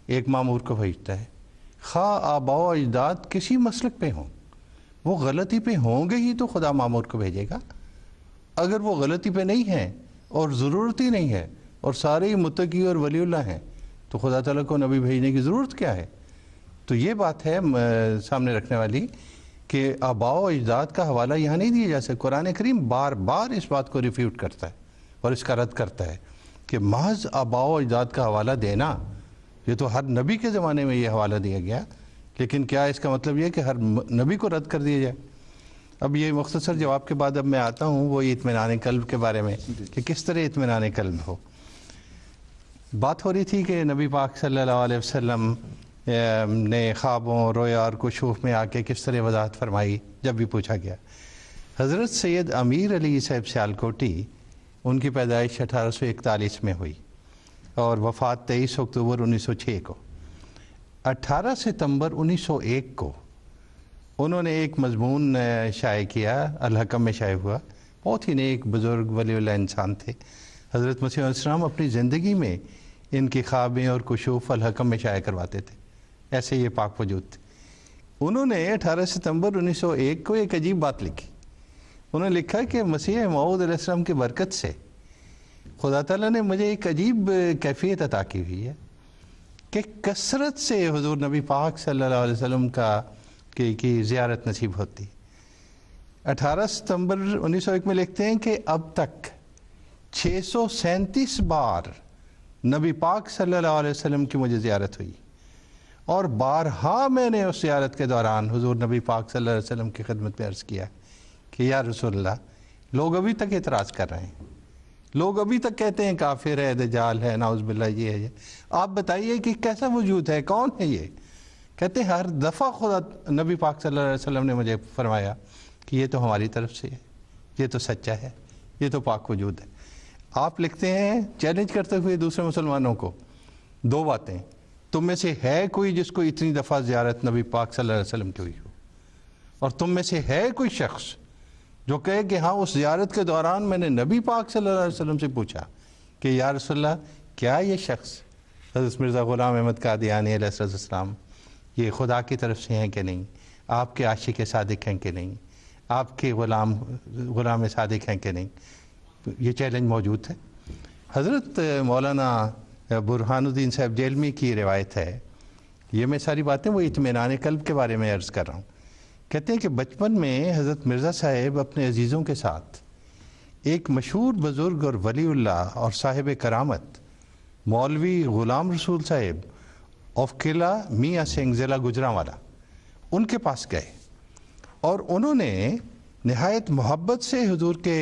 ایک مامور کو بھیجتا ہے، خواہ آباء و اجداد کسی مسلک پہ ہوں، وہ غلطی پہ ہوں گے ہی تو خدا مامور کو بھیجے گا۔ اگر وہ غلطی پہ نہیں ہیں اور ضرورت ہی نہیں ہے اور سارے ہی متقی اور ولی اللہ ہیں تو خدا تعالیٰ کو نبی بھیجنے کی ضرورت کیا ہے؟ تو یہ بات ہے سامنے رکھنے والی کہ آباء و اجداد کا حوالہ یہاں نہیں دیا جا سکتا۔ قرآن کریم بار بار اس بات کو ریفیوٹ کرتا ہے اور اس کا رد کرتا ہے کہ محض آباء و اجداد کا حوالہ دینا، یہ تو ہر نبی کے زمانے میں یہ حوالہ دیا گیا، لیکن کیا اس کا مطلب یہ کہ ہر نبی کو رد کر دیا جائے؟ اب یہ مختصر جواب کے بعد اب میں آتا ہوں وہ اطمینان قلب کے بارے میں کہ کس طرح اطمینان قلب ہو۔ بات ہو رہی تھی کہ نبی پاک صلی اللہ علیہ وسلم نے خوابوں، رویا اور کشوف میں آ کے کس طرح وضاحت فرمائی جب بھی پوچھا گیا۔ حضرت سید امیر علی صاحب سیالکوٹی، ان کی پیدائش 1841 میں ہوئی اور وفات 23 اکتوبر 1906 کو۔ 18 ستمبر 1901 کو انہوں نے ایک مضمون شائع کیا، الحکم میں شائع ہوا۔ بہت ہی نیک بزرگ ولی اللہ انسان تھے۔ حضرت مسیح علیہ السلام اپنی زندگی میں ان کی خوابیں اور کشوف الحکم میں شائع کرواتے تھے، ایسے یہ پاک وجود تھے۔ انہوں نے 18 ستمبر 1901 کو ایک عجیب بات لکھی۔ انہوں نے لکھا کہ مسیح موعود علیہ السلام کی برکت سے خدا تعالیٰ نے مجھے ایک عجیب کیفیت عطا کی ہوئی ہے کہ کثرت سے حضور نبی پاک صلی اللہ علیہ وسلم کی زیارت نصیب ہوتی۔ 18 ستمبر 1901 میں لکھتے ہیں کہ اب تک 637 بار نبی پاک صلی اللہ علیہ وسلم کی مجھے زیارت ہوئی، اور بارہا میں نے اس زیارت کے دوران حضور نبی پاک صلی اللہ علیہ وسلم کی خدمت میں عرض کیا کہ یا رسول اللہ، لوگ ابھی تک اعتراض کر رہے ہیں، لوگ ابھی تک کہتے ہیں کافر ہے، دجال ہے، نعوذ باللہ یہ ہے، آپ بتائیے کہ کیسا وجود ہے، کون ہے یہ؟ کہتے ہیں ہر دفعہ خدا نبی پاک صلی اللہ علیہ وسلم نے مجھے فرمایا کہ یہ تو ہماری طرف سے ہے، یہ تو سچا ہے، یہ تو پاک وجود ہے۔ آپ لکھتے ہیں چیلنج کرتے ہوئے دوسرے مسلمانوں کو، دو باتیں، تم میں سے ہے کوئی جس کو اتنی دفعہ زیارت نبی پاک صلی اللہ علیہ وسلم کی ہوئی ہو؟ اور تم میں سے ہے کوئی شخص جو کہے کہ ہاں اس زیارت کے دوران میں نے نبی پاک صلی اللہ علیہ وسلم سے پوچھا کہ یا رسول اللہ، کیا یہ شخص حضرت مرزا غلام احمد قادیانی علیہ السلام یہ خدا کی طرف سے ہیں کہ نہیں، آپ کے عاشق صادق ہیں کہ نہیں، آپ کے غلام صادق ہیں کہ نہیں؟ یہ چیلنج موجود ہے۔ حضرت مولانا برہان الدین صاحب جیلمی کی روایت ہے، یہ میں ساری باتیں وہ اطمینان قلب کے بارے میں عرض کر رہا ہوں۔ کہتے ہیں کہ بچپن میں حضرت مرزا صاحب اپنے عزیزوں کے ساتھ ایک مشہور بزرگ اور ولی اللہ اور صاحب کرامت مولوی غلام رسول صاحب آف قلعہ میاں سنگھ ضلع گجرانوالا ان کے پاس گئے، اور انہوں نے نہایت محبت سے حضور کے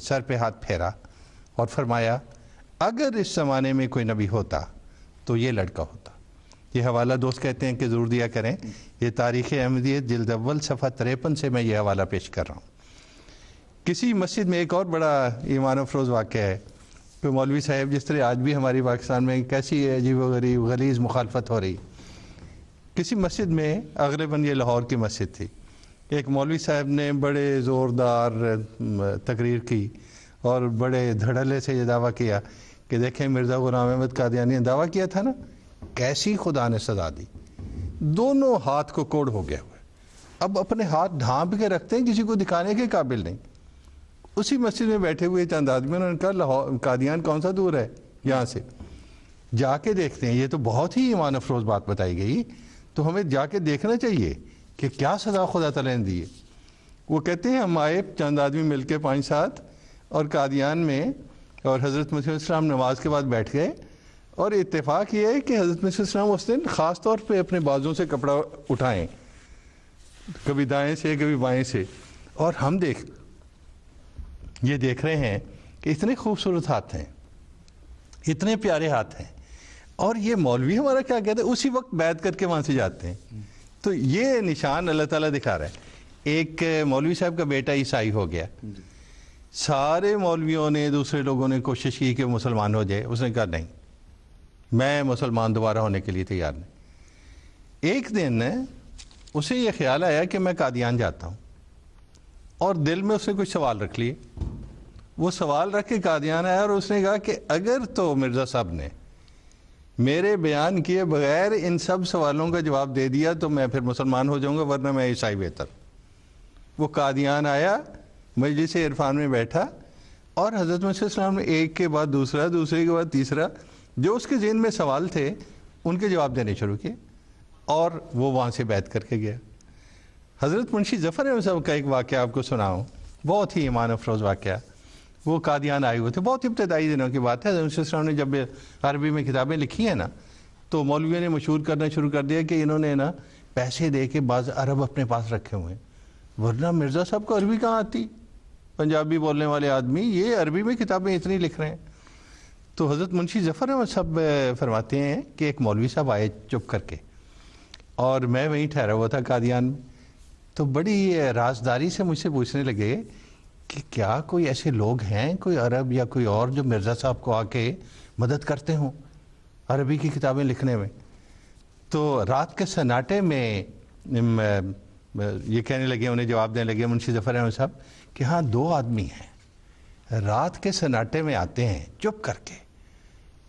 سر پہ ہاتھ پھیرا اور فرمایا اگر اس زمانے میں کوئی نبی ہوتا تو یہ لڑکا ہوتا۔ یہ حوالہ دوست کہتے ہیں کہ ضرور دیا کریں، یہ تاریخ احمدیت جلد اول صفحہ 53 سے میں یہ حوالہ پیش کر رہا ہوں۔ کسی مسجد میں ایک اور بڑا ایمان افروز واقعہ ہے کہ مولوی صاحب، جس طرح آج بھی ہماری پاکستان میں کیسی عجیب و غریب غلیظ مخالفت ہو رہی، کسی مسجد میں، غالباً یہ لاہور کی مسجد تھی، ایک مولوی صاحب نے بڑے زوردار تقریر کی اور بڑے دھڑلے سے یہ دعویٰ کیا کہ دیکھیں مرزا غلام احمد قادیانی نے دعویٰ کیا تھا نا، کیسی خدا نے سزا دی، دونوں ہاتھ کو کوڑ ہو گیا ہوا ہے، اب اپنے ہاتھ ڈھانپ کے رکھتے ہیں، کسی کو دکھانے کے قابل نہیں۔ اسی مسجد میں بیٹھے ہوئے چند آدمی، انہوں نے کہا قادیان کون سا دور ہے یہاں سے، جا کے دیکھتے ہیں۔ یہ تو بہت ہی ایمان افروز بات بتائی گئی، تو ہمیں جا کے دیکھنا چاہیے کہ کیا سزا خدا تعالیٰ نے دی ہے۔ وہ کہتے ہیں ہم آئے چند آدمی مل کے 5-7 اور قادیان میں، اور حضرت مسیح علیہ السلام نماز کے بعد بیٹھ گئے، اور اتفاق یہ ہے کہ حضرت مسیح علیہ السلام اس دن خاص طور پہ اپنے بازوں سے کپڑا اٹھائیں، کبھی دائیں سے کبھی بائیں سے، اور ہم یہ دیکھ رہے ہیں کہ اتنے خوبصورت ہاتھ ہیں، اتنے پیارے ہاتھ ہیں، اور یہ مولوی ہمارا کیا کہتے ہیں، اسی وقت بیعت کر کے وہاں سے جاتے ہیں۔ تو یہ نشان اللہ تعالیٰ دکھا رہا ہے۔ ایک مولوی صاحب کا بیٹا عیسائی ہو گیا، سارے مولویوں نے، دوسرے لوگوں نے کوشش کی کہ مسلمان ہو جائے، اس نے کہا نہیں، میں مسلمان دوبارہ ہونے کے لیے تیار نہیں۔ ایک دن اسے یہ خیال آیا کہ میں قادیان جاتا ہوں، اور دل میں اس نے کچھ سوال رکھ لیے۔ وہ سوال رکھ کے قادیان آیا اور اس نے کہا کہ اگر تو مرزا صاحب نے میرے بیان کیے بغیر ان سب سوالوں کا جواب دے دیا تو میں پھر مسلمان ہو جاؤں گا، ورنہ میں عیسائی بہتر۔ وہ قادیان آیا، مجلس عرفان میں بیٹھا، اور حضرت مسیح السلام نے ایک کے بعد دوسرا، دوسرے کے بعد تیسرا، جو اس کے ذہن میں سوال تھے ان کے جواب دینے شروع کیے، اور وہ وہاں سے بیعت کر کے گیا۔ حضرت منشی ظفر احمد صاحب کا ایک واقعہ آپ کو سناؤں، بہت ہی ایمان افروز واقعہ۔ وہ قادیان آئے ہوئے تھے، بہت ابتدائی دنوں کی بات ہے۔ حضرت مسیح السلام نے جب عربی میں کتابیں لکھی ہیں نا، تو مولویوں نے مشہور کرنا شروع کر دیا کہ انہوں نے نا پیسے دے کے بعض عرب اپنے پاس رکھے ہوئے ہیں، ورنہ مرزا صاحب کو عربی کہاں آتی؟ پنجابی بولنے والے آدمی یہ عربی میں کتابیں اتنی لکھ رہے ہیں۔ تو حضرت منشی ظفر احمد صاحب فرماتے ہیں کہ ایک مولوی صاحب آئے چپ کر کے، اور میں وہیں ٹھہرا ہوا تھا قادیان میں، تو بڑی رازداری سے مجھ سے پوچھنے لگے کہ کیا کوئی ایسے لوگ ہیں، کوئی عرب یا کوئی اور، جو مرزا صاحب کو آ کے مدد کرتے ہوں عربی کی کتابیں لکھنے میں؟ تو رات کے سناٹے میں یہ کہنے لگے، انہیں جواب دینے لگے منشی ظفر احمد صاحب کہ ہاں 2 آدمی ہیں، رات کے سناٹے میں آتے ہیں چپ کر کے،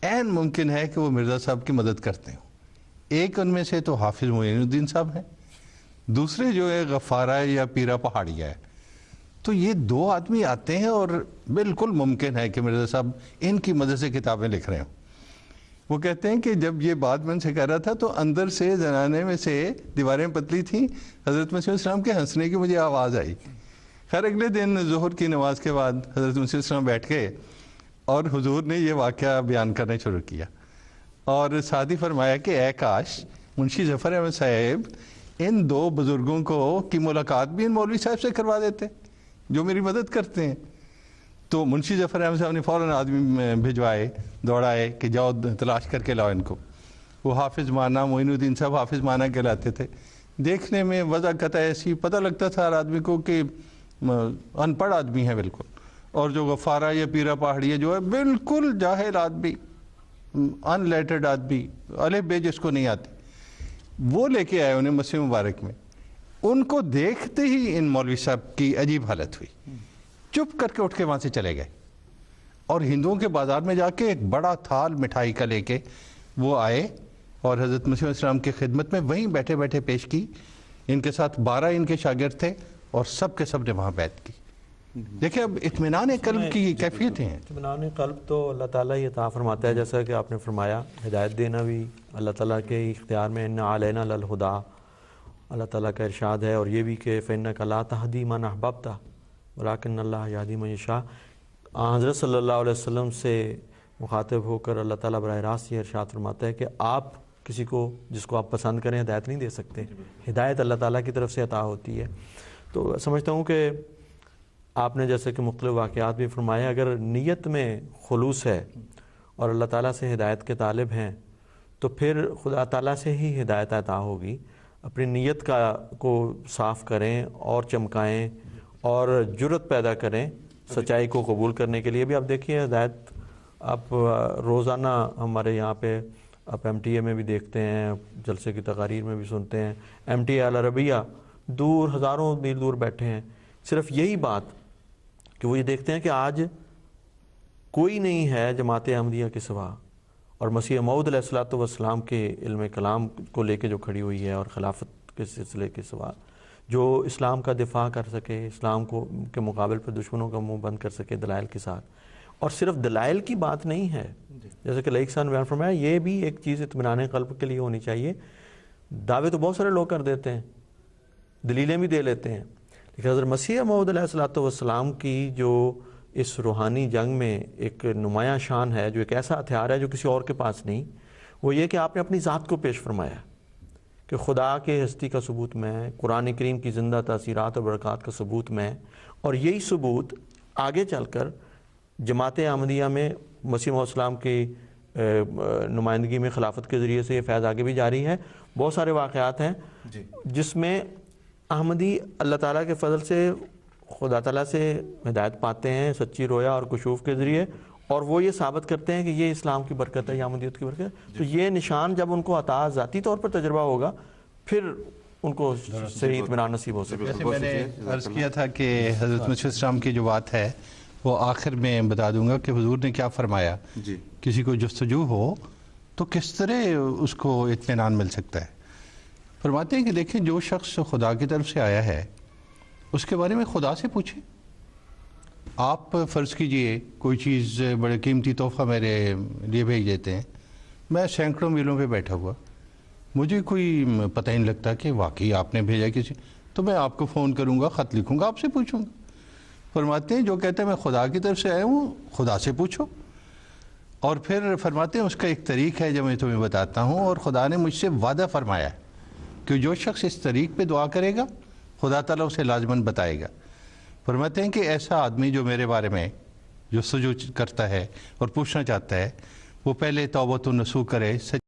عین ممکن ہے کہ وہ مرزا صاحب کی مدد کرتے ہوں۔ ایک ان میں سے تو حافظ معین الدین صاحب ہیں، دوسرے جو ہے غفارہ یا پیرا پہاڑیہ ہے۔ تو یہ 2 آدمی آتے ہیں اور بالکل ممکن ہے کہ مرزا صاحب ان کی مدد سے کتابیں لکھ رہے ہوں۔ وہ کہتے ہیں کہ جب یہ بات میں ان سے کہہ رہا تھا تو اندر سے زنانے میں سے، دیواریں پتلی تھیں، حضرت مسیح السلام کے ہنسنے کی مجھے آواز آئی۔ خیر اگلے دن ظہر کی نماز کے بعد حضرت مسیح السلام بیٹھ گئے اور حضور نے یہ واقعہ بیان کرنا شروع کیا، اور ساتھ ہی فرمایا کہ اے کاش منشی ظفر احمد صاحب ان 2 بزرگوں کی ملاقات بھی ان مولوی صاحب سے کروا دیتے جو میری مدد کرتے ہیں۔ تو منشی ظفر احمد صاحب نے فوراً آدمی بھجوائے، دوڑائے کہ جاؤ تلاش کر کے لاؤ ان کو۔ وہ حافظ مانا معین الدین صاحب حافظ مانا کہلاتے تھے، دیکھنے میں وضع قطع ایسی، پتہ لگتا تھا ہر آدمی کو کہ ان پڑھ آدمی ہے بالکل، اور جو غفارہ یا پیرا پہاڑیہ جو ہے بالکل جاہل آدمی، ان لیٹرڈ آدمی، الف بے جس کو نہیں آتی، وہ لے کے آئے انہیں مسیح مبارک میں۔ ان کو دیکھتے ہی ان مولوی صاحب کی عجیب حالت ہوئی، چپ کر کے اٹھ کے وہاں سے چلے گئے، اور ہندوؤں کے بازار میں جا کے ایک بڑا تھال مٹھائی کا لے کے وہ آئے اور حضرت مسیح علیہ السلام کی خدمت میں وہیں بیٹھے بیٹھے پیش کی۔ ان کے ساتھ 12 ان کے شاگرد تھے، اور سب کے سب نے وہاں بیعت کی۔ دیکھیں اب اطمینان قلب کی کیفیتیں ہیں۔ اطمینان قلب تو اللہ تعالیٰ ہی عطا فرماتا ہے، جیسا کہ آپ نے فرمایا ہدایت دینا بھی اللہ تعالیٰ کے اختیار میں، ان علینا للہدیٰ، اللہ تعالیٰ کا ارشاد ہے، اور یہ بھی کہ فإنک لا تہدی من احببت ولکن اللہ یہدی من یشاء۔ حضرت صلی اللہ علیہ وسلم سے مخاطب ہو کر اللہ تعالیٰ براہ راست یہ ارشاد فرماتا ہے کہ آپ کسی کو جس کو آپ پسند کریں ہدایت نہیں دے سکتے، ہدایت اللہ تعالیٰ کی طرف سے عطا ہوتی ہے۔ تو سمجھتا ہوں کہ آپ نے جیسے کہ مختلف واقعات بھی فرمائے، اگر نیت میں خلوص ہے اور اللہ تعالیٰ سے ہدایت کے طالب ہیں تو پھر خدا تعالیٰ سے ہی ہدایت عطا ہوگی۔ اپنی نیت کو صاف کریں اور چمکائیں اور جرت پیدا کریں سچائی کو قبول کرنے کے لیے بھی۔ آپ دیکھیے ہدایت آپ روزانہ ہمارے یہاں پہ آپ ایم ٹی اے میں بھی دیکھتے ہیں، جلسے کی تقاریر میں بھی سنتے ہیں، ایم ٹی اے العربیہ دور ہزاروں میل دور بیٹھے ہیں، صرف یہی بات کہ وہ یہ دیکھتے ہیں کہ آج کوئی نہیں ہے جماعت احمدیہ کے سوا، اور مسیح موعود علیہ الصلوۃ والسلام کے علم کلام کو لے کے جو کھڑی ہوئی ہے اور خلافت کے سلسلے کے سوا، جو اسلام کا دفاع کر سکے، اسلام کو کے مقابل پر دشمنوں کا منہ بند کر سکے دلائل کے ساتھ۔ اور صرف دلائل کی بات نہیں ہے، جیسے کہ لائق صاحب نے بیان فرمایا، یہ بھی ایک چیز اطمینان قلب کے لیے ہونی چاہیے۔ دعوے تو بہت سارے لوگ کر دیتے ہیں، دلیلیں بھی دے لیتے ہیں، لیکن حضرت مسیح موعود علیہ الصلوۃ والسلام کی جو اس روحانی جنگ میں ایک نمایاں شان ہے، جو ایک ایسا ہتھیار ہے جو کسی اور کے پاس نہیں، وہ یہ کہ آپ نے اپنی ذات کو پیش فرمایا کہ خدا کے ہستی کا ثبوت میں، قرآن کریم کی زندہ تاثیرات اور برکات کا ثبوت میں، اور یہی ثبوت آگے چل کر جماعت احمدیہ میں مسیح علیہ السلام کی نمائندگی میں خلافت کے ذریعے سے یہ فیض آگے بھی جاری ہے۔ بہت سارے واقعات ہیں جس میں احمدی اللہ تعالیٰ کے فضل سے خدا تعالیٰ سے ہدایت پاتے ہیں سچی رویا اور کشوف کے ذریعے، اور وہ یہ ثابت کرتے ہیں کہ یہ اسلام کی برکت ہے، یہ احمدیت کی برکت ہے۔ تو یہ نشان جب ان کو عطا ذاتی طور پر تجربہ ہوگا، پھر ان کو صحیح اطمینان نصیب ہو سکے۔ جیسے میں نے عرض کیا تھا کہ حضرت مسیح السلام کی جو بات ہے وہ آخر میں بتا دوں گا کہ حضور نے کیا فرمایا۔ کسی کو جستجو ہو تو کس طرح اس کو اطمینان مل سکتا ہے؟ فرماتے ہیں کہ دیکھیں جو شخص خدا کی طرف سے آیا ہے اس کے بارے میں خدا سے پوچھیں. آپ فرض کیجئے کوئی چیز بڑے قیمتی تحفہ میرے لیے بھیج دیتے ہیں، میں سینکڑوں میلوں پہ بیٹھا ہوا، مجھے کوئی پتہ ہی نہیں لگتا کہ واقعی آپ نے بھیجا کسی، تو میں آپ کو فون کروں گا، خط لکھوں گا، آپ سے پوچھوں گا. فرماتے ہیں جو کہتے ہیں میں خدا کی طرف سے آیا ہوں، خدا سے پوچھو. اور پھر فرماتے ہیں اس کا ایک طریق ہے جو میں تمہیں بتاتا ہوں، اور خدا نے مجھ سے وعدہ فرمایا ہے کہ جو شخص اس طریق پہ دعا کرے گا خدا تعالیٰ اسے لازماً بتائے گا. فرماتے ہیں کہ ایسا آدمی جو میرے بارے میں جو سجود کرتا ہے اور پوچھنا چاہتا ہے، وہ پہلے توبۃ النصوح کرے،